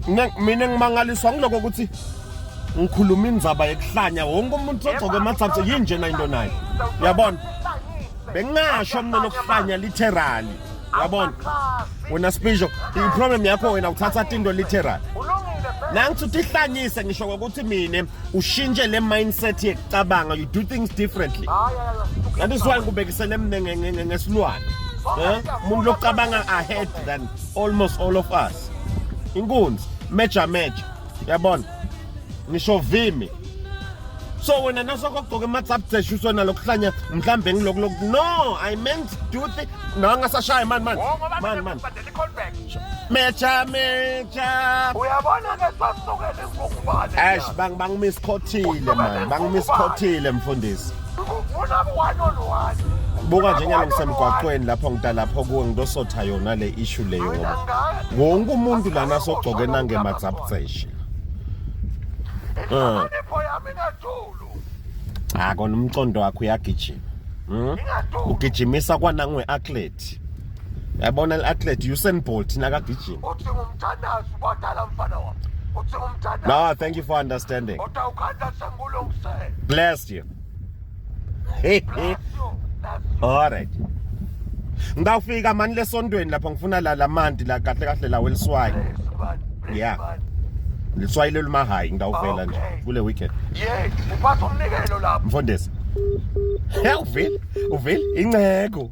Mina ngimangaliswa ngiloko ukuthi ngikhuluma indzaba yekuhlanya wonke umuntu ogcoke amatsatsa yinjena into nayo. Uyabona? Bengasho mina lokuhlanya literally. Uyabona? Wena Sibhijo, i-problem yakho wena uthatha into literal. Nangithi utihlanyise ngisho ukuthi mina ushintshe le mindset yekucabanga, you do things differently. That is why ngubekisele mina ngesilwane. Umuntu lokucabanga ahead than almost all of us. Inkunzi, match. Uyabona? Ngisho vimi. So wena nasokugcoka amatsapse usona lokuhlanya mhlambe ngiloko no, I meant do the no ngasashaya man. Mecha. Uyabona ke sasukele ngokubale. Ash bangimiskhothile man. Bangimiskhothile mfundisi. Ufuna kwano. Buka njengalo ngisemgwaqweni lapho lapho kuwe ngidosotha yona le issue leyo. Wonke umuntu lana sogcoke nange matsapse. Kona umcondo wakho uyagijima. Ugijimisa kwanangwe athlete. Yabona le-athlete Usain Bolt nakagijima. Uthi ngumthandazi ubadala mfana wami. Uthi ngumthandazi. No, thank you for understanding. Ukhanda sengulungisele. Blessed you. All right. Ngawufika mani lesondweni lapho ngifuna la mandi la kahle la weliswayi. Yeah. Liswayi lelumahayi ngawuvela nje kule weekend. Yeah, uphatha umnikelo lapho. Mfundisi. Uvile inceko.